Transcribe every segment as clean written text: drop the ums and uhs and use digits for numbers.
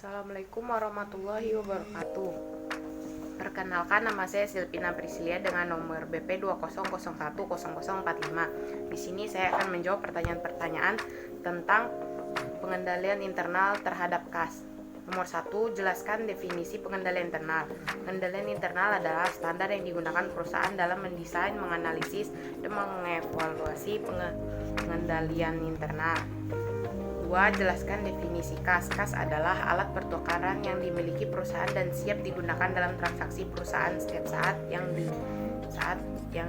Assalamualaikum warahmatullahi wabarakatuh. Perkenalkan, nama saya Silvina Priscilia dengan nomor BP 20010045. Di sini saya akan menjawab pertanyaan-pertanyaan tentang pengendalian internal terhadap kas. Nomor 1, jelaskan definisi pengendalian internal. Pengendalian internal adalah standar yang digunakan perusahaan dalam mendesain, menganalisis, dan mengevaluasi pengendalian internal. 2. Jelaskan definisi kas. Kas adalah alat pertukaran yang dimiliki perusahaan dan siap digunakan dalam transaksi perusahaan setiap saat yang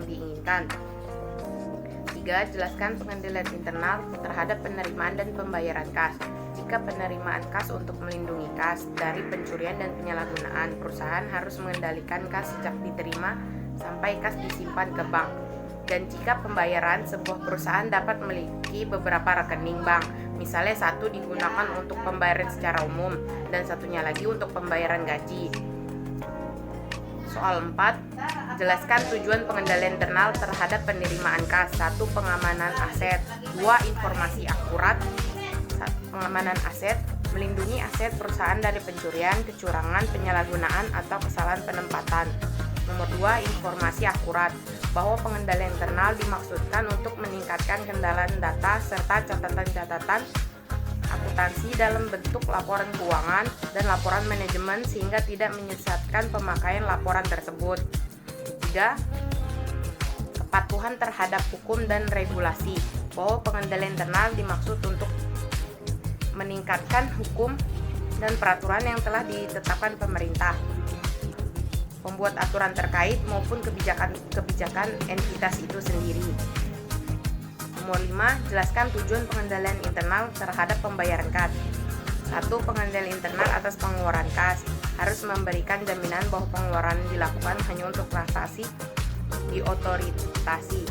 diinginkan. 3. Jelaskan pengendalian internal terhadap penerimaan dan pembayaran kas. Jika penerimaan kas untuk melindungi kas dari pencurian dan penyalahgunaan, perusahaan harus mengendalikan kas sejak diterima sampai kas disimpan ke bank. Dan jika pembayaran, sebuah perusahaan dapat memiliki beberapa rekening bank. Misalnya satu digunakan untuk pembayaran secara umum dan satunya lagi untuk pembayaran gaji. Soal 4, jelaskan tujuan pengendalian internal terhadap penerimaan kas. 1. Pengamanan aset. 2. Informasi akurat. Pengamanan aset, melindungi aset perusahaan dari pencurian, kecurangan, penyalahgunaan, atau kesalahan penempatan. Nomor 2, informasi akurat, bahwa pengendalian internal dimaksudkan untuk meningkatkan kendalian data serta catatan-catatan akuntansi dalam bentuk laporan keuangan dan laporan manajemen sehingga tidak menyesatkan pemakaian laporan tersebut. 3. Kepatuhan terhadap hukum dan regulasi, bahwa pengendalian internal dimaksud untuk meningkatkan hukum dan peraturan yang telah ditetapkan pemerintah, pembuat aturan terkait maupun kebijakan entitas itu sendiri. Nomor 5, jelaskan tujuan pengendalian internal terhadap pembayaran kas. 1. Pengendalian internal atas pengeluaran kas harus memberikan jaminan bahwa pengeluaran dilakukan hanya untuk transaksi diotorisasi.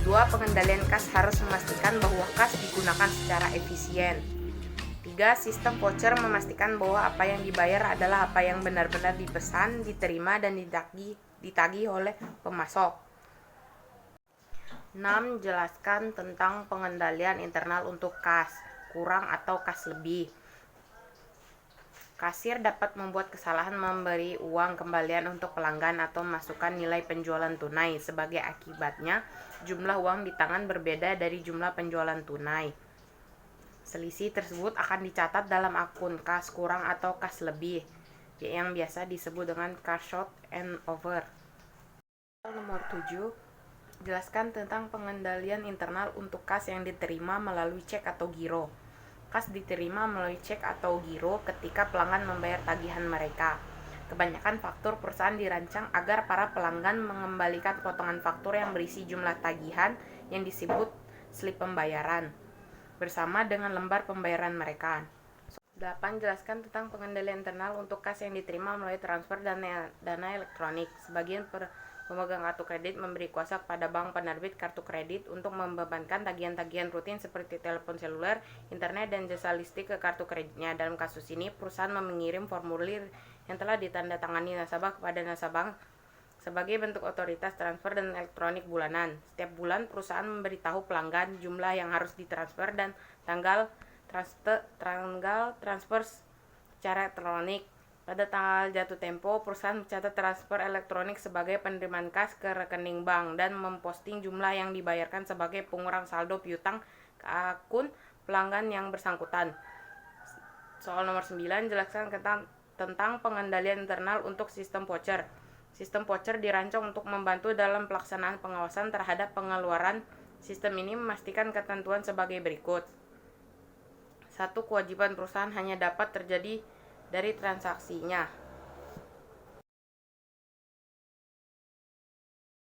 2. Pengendalian kas harus memastikan bahwa kas digunakan secara efisien. 3. Sistem voucher memastikan bahwa apa yang dibayar adalah apa yang benar-benar dipesan, diterima, dan ditagih oleh pemasok. 6. Jelaskan tentang pengendalian internal untuk kas kurang atau kas lebih. Kasir dapat membuat kesalahan memberi uang kembalian untuk pelanggan atau memasukkan nilai penjualan tunai. Sebagai akibatnya, jumlah uang di tangan berbeda dari jumlah penjualan tunai. Selisih tersebut akan dicatat dalam akun kas kurang atau kas lebih, yang biasa disebut dengan cash short and over. Nomor 7, jelaskan tentang pengendalian internal untuk kas yang diterima melalui cek atau giro. Kas diterima melalui cek atau giro ketika pelanggan membayar tagihan mereka. Kebanyakan faktur perusahaan dirancang agar para pelanggan mengembalikan potongan faktur yang berisi jumlah tagihan yang disebut slip pembayaran bersama dengan lembar pembayaran mereka. 8. Jelaskan tentang pengendalian internal untuk kas yang diterima melalui transfer dana elektronik. Sebagian pemegang kartu kredit memberi kuasa kepada bank penerbit kartu kredit untuk membebankan tagihan-tagihan rutin seperti telepon seluler, internet, dan jasa listrik ke kartu kreditnya. Dalam kasus ini, perusahaan mengirim formulir yang telah ditandatangani nasabah kepada nasabah sebagai bentuk otoritas transfer dan elektronik bulanan. Setiap bulan, perusahaan memberitahu pelanggan jumlah yang harus ditransfer dan tanggal transfer secara elektronik. Pada tanggal jatuh tempo, perusahaan mencatat transfer elektronik sebagai penerimaan kas ke rekening bank dan memposting jumlah yang dibayarkan sebagai pengurang saldo piutang ke akun pelanggan yang bersangkutan. Soal nomor 9, jelaskan tentang pengendalian internal untuk sistem voucher. Sistem voucher dirancang untuk membantu dalam pelaksanaan pengawasan terhadap pengeluaran. Sistem ini memastikan ketentuan sebagai berikut. 1. Kewajiban perusahaan hanya dapat terjadi dari transaksinya.